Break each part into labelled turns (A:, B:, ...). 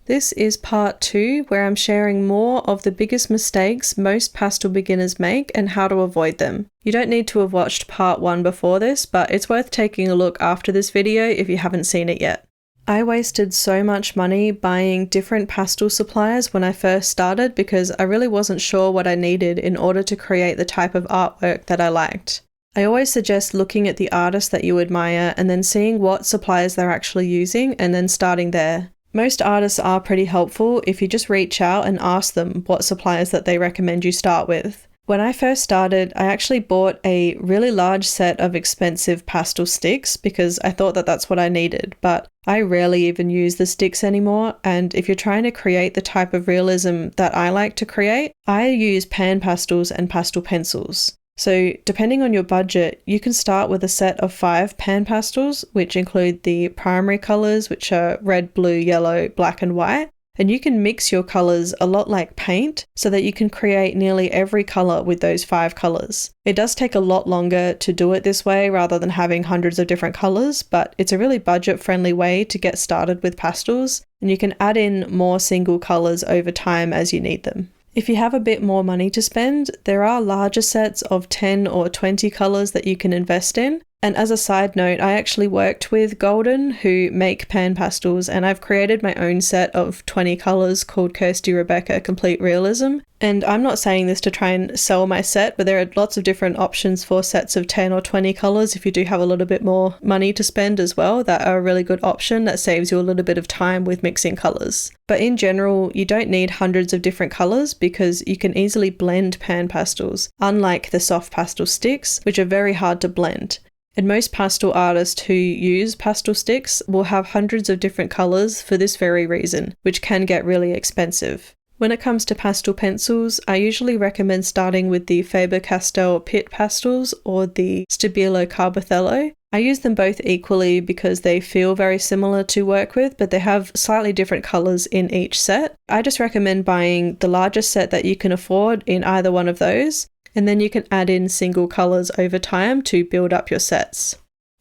A: This is part 2, where I'm sharing more of the biggest mistakes most pastel beginners make and how to avoid them. You don't need to have watched part 1 before this, but it's worth taking a look after this video if you haven't seen it yet. I wasted so much money buying different pastel suppliers when I first started because I really wasn't sure what I needed in order to create the type of artwork that I liked. I always suggest looking at the artists that you admire and then seeing what suppliers they're actually using and then starting there. Most artists are pretty helpful if you just reach out and ask them what suppliers that they recommend you start with. When I first started, I actually bought a really large set of expensive pastel sticks because I thought that that's what I needed, but I rarely even use the sticks anymore, and if you're trying to create the type of realism that I like to create, I use pan pastels and pastel pencils. So depending on your budget, you can start with a set of 5 pan pastels, which include the primary colours, which are red, blue, yellow, black and white. And you can mix your colours a lot like paint so that you can create nearly every colour with those 5 colours. It does take a lot longer to do it this way rather than having hundreds of different colours, but it's a really budget-friendly way to get started with pastels, and you can add in more single colours over time as you need them. If you have a bit more money to spend, there are larger sets of 10 or 20 colours that you can invest in. And as a side note, I actually worked with Golden, who make pan pastels, and I've created my own set of 20 colours called Kirsty Rebecca Complete Realism. And I'm not saying this to try and sell my set, but there are lots of different options for sets of 10 or 20 colours if you do have a little bit more money to spend as well. That are a really good option that saves you a little bit of time with mixing colours. But in general, you don't need hundreds of different colours because you can easily blend pan pastels, unlike the soft pastel sticks, which are very hard to blend. And most pastel artists who use pastel sticks will have hundreds of different colours for this very reason, which can get really expensive. When it comes to pastel pencils, I usually recommend starting with the Faber-Castell Pitt pastels or the Stabilo Carbothello. I use them both equally because they feel very similar to work with, but they have slightly different colours in each set. I just recommend buying the largest set that you can afford in either one of those, and then you can add in single colours over time to build up your sets.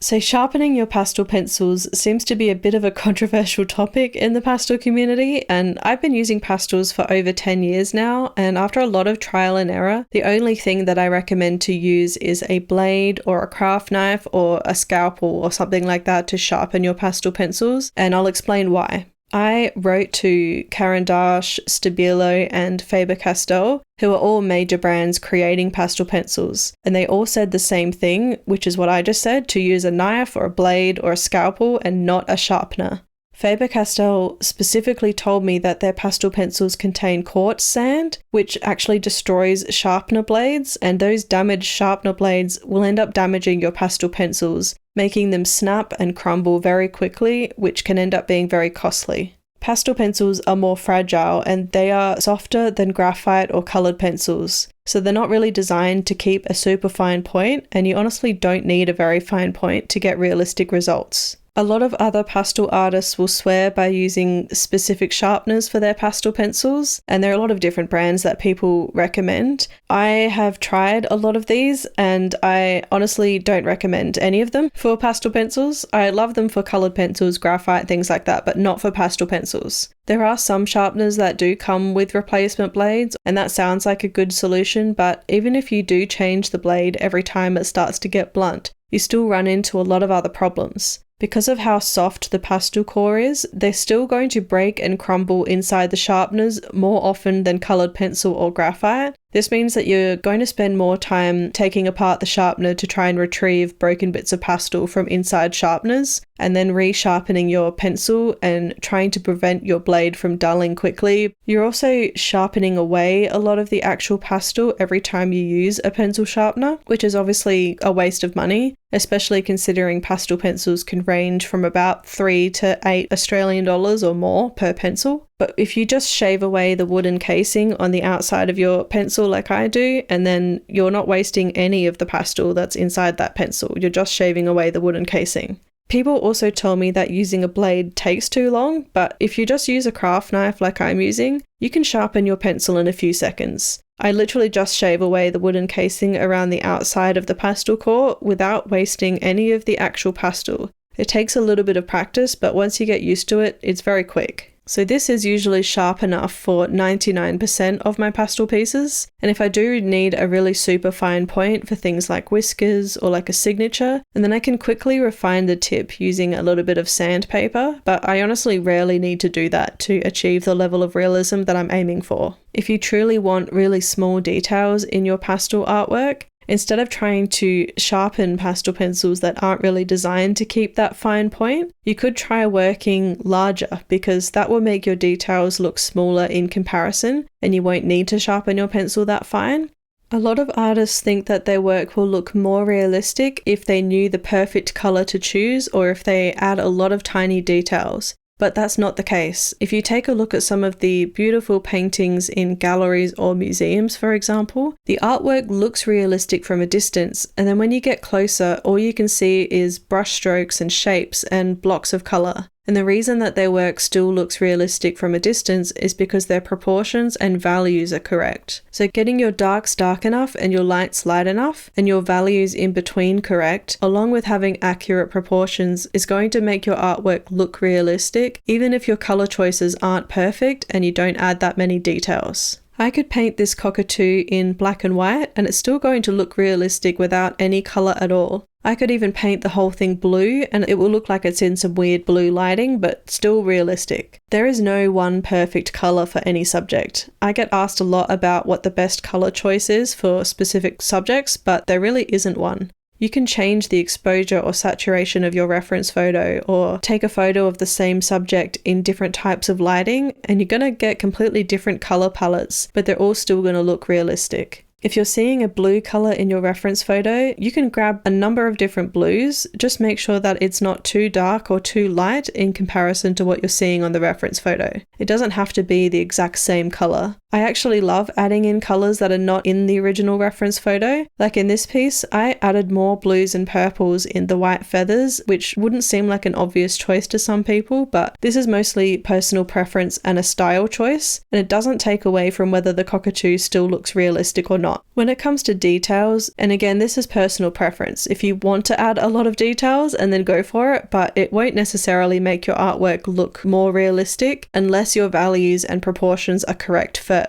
A: So sharpening your pastel pencils seems to be a bit of a controversial topic in the pastel community, and I've been using pastels for over 10 years now, and after a lot of trial and error, the only thing that I recommend to use is a blade or a craft knife or a scalpel or something like that to sharpen your pastel pencils, and I'll explain why. I wrote to Caran d'Ache, Stabilo and Faber-Castell, who are all major brands creating pastel pencils, and they all said the same thing, which is what I just said, to use a knife or a blade or a scalpel and not a sharpener. Faber-Castell specifically told me that their pastel pencils contain quartz sand, which actually destroys sharpener blades, and those damaged sharpener blades will end up damaging your pastel pencils, making them snap and crumble very quickly, which can end up being very costly. Pastel pencils are more fragile and they are softer than graphite or coloured pencils, so they're not really designed to keep a super fine point, and you honestly don't need a very fine point to get realistic results. A lot of other pastel artists will swear by using specific sharpeners for their pastel pencils, and there are a lot of different brands that people recommend. I have tried a lot of these, and I honestly don't recommend any of them for pastel pencils. I love them for coloured pencils, graphite, things like that, but not for pastel pencils. There are some sharpeners that do come with replacement blades, and that sounds like a good solution, but even if you do change the blade every time it starts to get blunt, you still run into a lot of other problems. Because of how soft the pastel core is, they're still going to break and crumble inside the sharpeners more often than coloured pencil or graphite. This means that you're going to spend more time taking apart the sharpener to try and retrieve broken bits of pastel from inside sharpeners, and then resharpening your pencil and trying to prevent your blade from dulling quickly. You're also sharpening away a lot of the actual pastel every time you use a pencil sharpener, which is obviously a waste of money, especially considering pastel pencils can range from about $3 to $8 Australian dollars or more per pencil. But if you just shave away the wooden casing on the outside of your pencil like I do, and then you're not wasting any of the pastel that's inside that pencil, you're just shaving away the wooden casing. People also tell me that using a blade takes too long, but if you just use a craft knife like I'm using, you can sharpen your pencil in a few seconds. I literally just shave away the wooden casing around the outside of the pastel core without wasting any of the actual pastel. It takes a little bit of practice, but once you get used to it, it's very quick. So this is usually sharp enough for 99% of my pastel pieces. And if I do need a really super fine point for things like whiskers or like a signature, and then I can quickly refine the tip using a little bit of sandpaper, but I honestly rarely need to do that to achieve the level of realism that I'm aiming for. If you truly want really small details in your pastel artwork, instead of trying to sharpen pastel pencils that aren't really designed to keep that fine point, you could try working larger, because that will make your details look smaller in comparison and you won't need to sharpen your pencil that fine. A lot of artists think that their work will look more realistic if they knew the perfect color to choose or if they add a lot of tiny details. But that's not the case. If you take a look at some of the beautiful paintings in galleries or museums, for example, the artwork looks realistic from a distance, and then when you get closer, all you can see is brush strokes and shapes and blocks of color. And the reason that their work still looks realistic from a distance is because their proportions and values are correct. So getting your darks dark enough and your lights light enough and your values in between correct, along with having accurate proportions, is going to make your artwork look realistic, even if your color choices aren't perfect and you don't add that many details. I could paint this cockatoo in black and white and it's still going to look realistic without any color at all. I could even paint the whole thing blue and it will look like it's in some weird blue lighting, but still realistic. There is no one perfect color for any subject. I get asked a lot about what the best color choice is for specific subjects, but there really isn't one. You can change the exposure or saturation of your reference photo or take a photo of the same subject in different types of lighting and you're going to get completely different color palettes, but they're all still going to look realistic. If you're seeing a blue color in your reference photo, you can grab a number of different blues. Just make sure that it's not too dark or too light in comparison to what you're seeing on the reference photo. It doesn't have to be the exact same color. I actually love adding in colors that are not in the original reference photo. Like in this piece, I added more blues and purples in the white feathers, which wouldn't seem like an obvious choice to some people, but this is mostly personal preference and a style choice, and it doesn't take away from whether the cockatoo still looks realistic or not. When it comes to details, and again, this is personal preference. If you want to add a lot of details and then go for it, but it won't necessarily make your artwork look more realistic unless your values and proportions are correct first.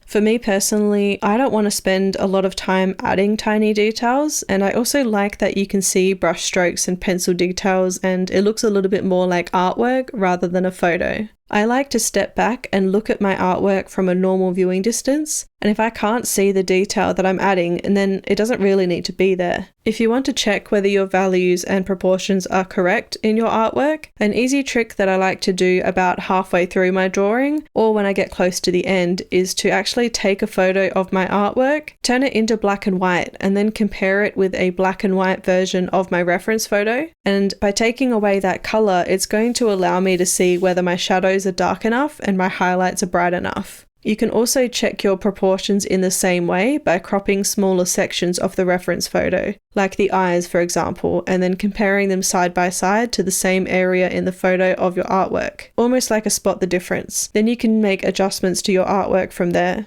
A: For me personally, I don't want to spend a lot of time adding tiny details, and I also like that you can see brush strokes and pencil details and it looks a little bit more like artwork rather than a photo. I like to step back and look at my artwork from a normal viewing distance, and if I can't see the detail that I'm adding, then it doesn't really need to be there. If you want to check whether your values and proportions are correct in your artwork, an easy trick that I like to do about halfway through my drawing, or when I get close to the end, is to actually take a photo of my artwork, turn it into black and white, and then compare it with a black and white version of my reference photo. And by taking away that color, it's going to allow me to see whether my shadows are dark enough and my highlights are bright enough. You can also check your proportions in the same way by cropping smaller sections of the reference photo, like the eyes for example, and then comparing them side by side to the same area in the photo of your artwork, almost like a spot the difference. Then you can make adjustments to your artwork from there.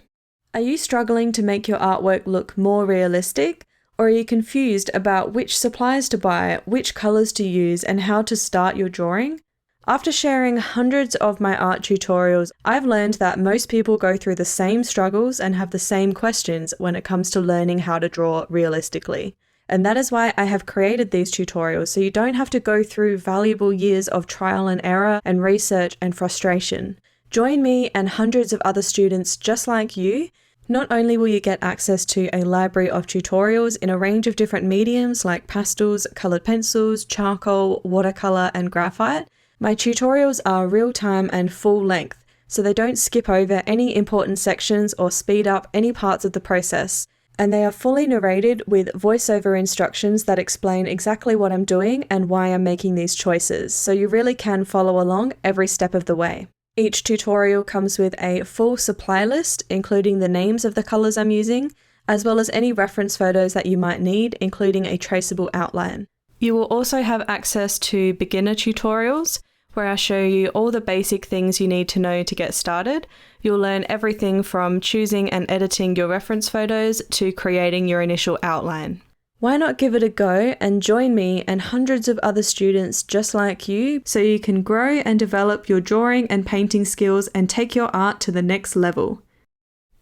A: Are you struggling to make your artwork look more realistic? Or are you confused about which supplies to buy, which colors to use, and how to start your drawing? After sharing hundreds of my art tutorials, I've learned that most people go through the same struggles and have the same questions when it comes to learning how to draw realistically. And that is why I have created these tutorials, so you don't have to go through valuable years of trial and error and research and frustration. Join me and hundreds of other students just like you. Not only will you get access to a library of tutorials in a range of different mediums like pastels, colored pencils, charcoal, watercolor, and graphite, my tutorials are real-time and full-length, so they don't skip over any important sections or speed up any parts of the process. And they are fully narrated with voiceover instructions that explain exactly what I'm doing and why I'm making these choices, so you really can follow along every step of the way. Each tutorial comes with a full supply list, including the names of the colors I'm using, as well as any reference photos that you might need, including a traceable outline. You will also have access to beginner tutorials, where I show you all the basic things you need to know to get started. You'll learn everything from choosing and editing your reference photos to creating your initial outline. Why not give it a go and join me and hundreds of other students just like you so you can grow and develop your drawing and painting skills and take your art to the next level.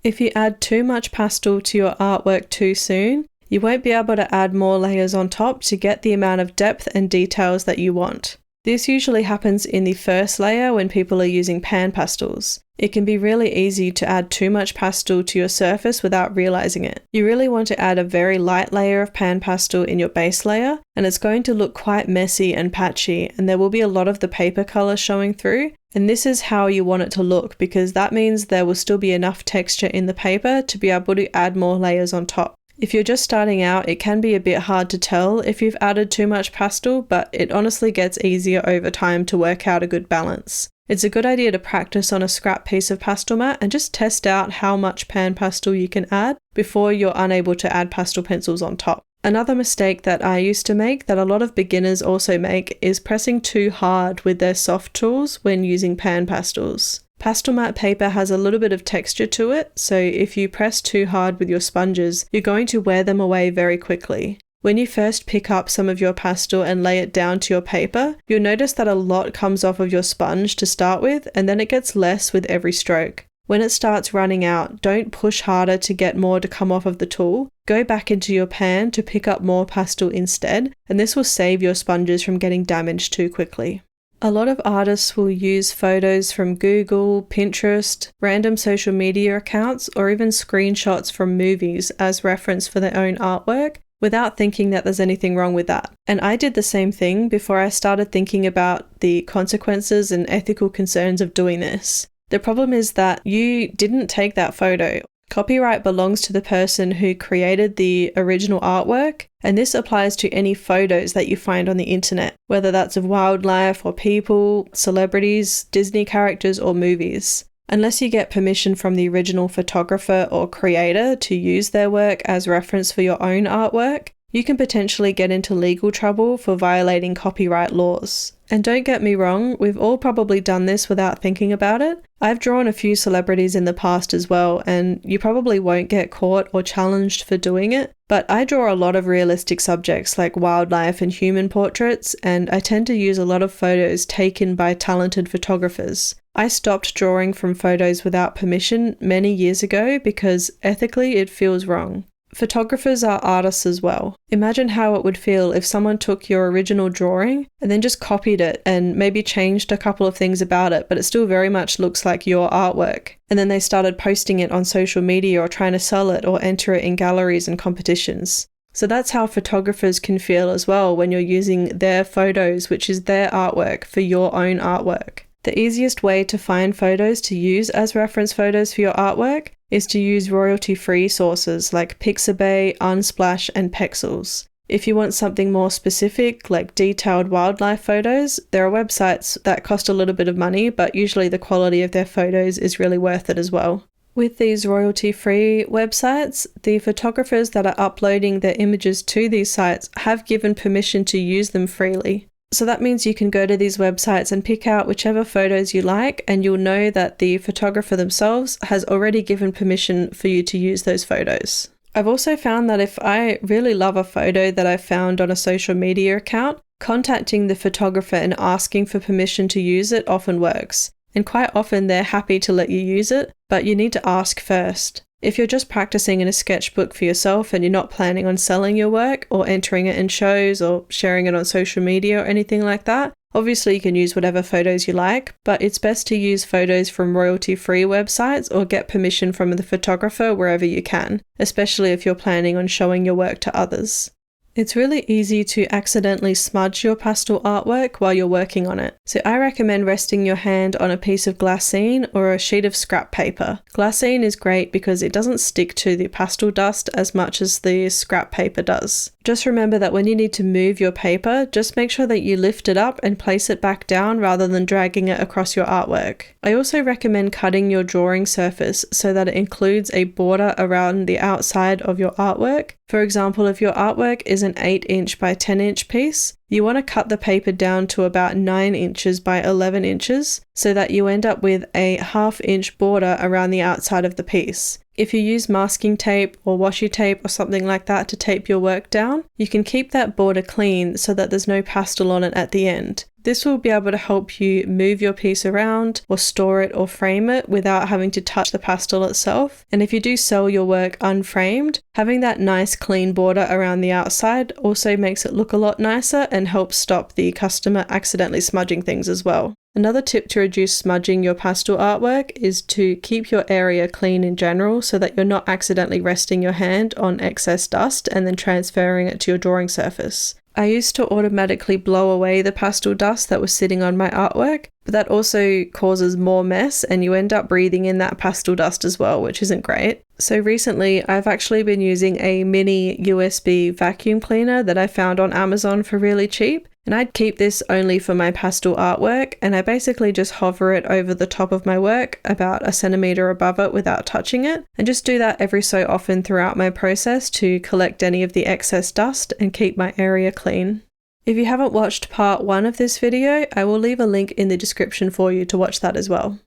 A: If you add too much pastel to your artwork too soon, you won't be able to add more layers on top to get the amount of depth and details that you want. This usually happens in the first layer when people are using pan pastels. It can be really easy to add too much pastel to your surface without realizing it. You really want to add a very light layer of pan pastel in your base layer, and it's going to look quite messy and patchy, and there will be a lot of the paper color showing through. And this is how you want it to look, because that means there will still be enough texture in the paper to be able to add more layers on top. If you're just starting out, it can be a bit hard to tell if you've added too much pastel, but it honestly gets easier over time to work out a good balance. It's a good idea to practice on a scrap piece of pastel mat and just test out how much pan pastel you can add before you're unable to add pastel pencils on top. Another mistake that I used to make, that a lot of beginners also make, is pressing too hard with their soft tools when using pan pastels. Pastel mat paper has a little bit of texture to it, so if you press too hard with your sponges, you're going to wear them away very quickly. When you first pick up some of your pastel and lay it down to your paper, you'll notice that a lot comes off of your sponge to start with, and then it gets less with every stroke. When it starts running out, don't push harder to get more to come off of the tool. Go back into your pan to pick up more pastel instead, and this will save your sponges from getting damaged too quickly. A lot of artists will use photos from Google, Pinterest, random social media accounts, or even screenshots from movies as reference for their own artwork, without thinking that there's anything wrong with that. And I did the same thing before I started thinking about the consequences and ethical concerns of doing this. The problem is that you didn't take that photo. Copyright belongs to the person who created the original artwork, and this applies to any photos that you find on the internet, whether that's of wildlife or people, celebrities, Disney characters, or movies. Unless you get permission from the original photographer or creator to use their work as reference for your own artwork, you can potentially get into legal trouble for violating copyright laws. And don't get me wrong, we've all probably done this without thinking about it. I've drawn a few celebrities in the past as well, and you probably won't get caught or challenged for doing it. But I draw a lot of realistic subjects like wildlife and human portraits, and I tend to use a lot of photos taken by talented photographers. I stopped drawing from photos without permission many years ago because ethically it feels wrong. Photographers are artists as well. Imagine how it would feel if someone took your original drawing and then just copied it and maybe changed a couple of things about it, but it still very much looks like your artwork. And then they started posting it on social media or trying to sell it or enter it in galleries and competitions. So that's how photographers can feel as well when you're using their photos, which is their artwork, for your own artwork. The easiest way to find photos to use as reference photos for your artwork is to use royalty-free sources like Pixabay, Unsplash, and Pexels. If you want something more specific, like detailed wildlife photos, there are websites that cost a little bit of money, but usually the quality of their photos is really worth it as well. With these royalty-free websites, the photographers that are uploading their images to these sites have given permission to use them freely. So that means you can go to these websites and pick out whichever photos you like, and you'll know that the photographer themselves has already given permission for you to use those photos. I've also found that if I really love a photo that I found on a social media account, contacting the photographer and asking for permission to use it often works. And quite often they're happy to let you use it, but you need to ask first. If you're just practicing in a sketchbook for yourself and you're not planning on selling your work or entering it in shows or sharing it on social media or anything like that, obviously you can use whatever photos you like, but it's best to use photos from royalty-free websites or get permission from the photographer wherever you can, especially if you're planning on showing your work to others. It's really easy to accidentally smudge your pastel artwork while you're working on it. So I recommend resting your hand on a piece of glassine or a sheet of scrap paper. Glassine is great because it doesn't stick to the pastel dust as much as the scrap paper does. Just remember that when you need to move your paper, just make sure that you lift it up and place it back down rather than dragging it across your artwork. I also recommend cutting your drawing surface so that it includes a border around the outside of your artwork. For example, if your artwork is an 8-inch by 10-inch piece, you want to cut the paper down to about 9 inches by 11 inches so that you end up with a 1/2 inch border around the outside of the piece. If you use masking tape or washi tape or something like that to tape your work down, you can keep that border clean so that there's no pastel on it at the end. This will be able to help you move your piece around or store it or frame it without having to touch the pastel itself. And if you do sell your work unframed, having that nice clean border around the outside also makes it look a lot nicer and helps stop the customer accidentally smudging things as well. Another tip to reduce smudging your pastel artwork is to keep your area clean in general so that you're not accidentally resting your hand on excess dust and then transferring it to your drawing surface. I used to automatically blow away the pastel dust that was sitting on my artwork, but that also causes more mess and you end up breathing in that pastel dust as well, which isn't great. So recently I've actually been using a mini USB vacuum cleaner that I found on Amazon for really cheap. And I'd keep this only for my pastel artwork, and I basically just hover it over the top of my work about 1 centimeter above it without touching it, and just do that every so often throughout my process to collect any of the excess dust and keep my area clean. If you haven't watched part 1 of this video, I will leave a link in the description for you to watch that as well.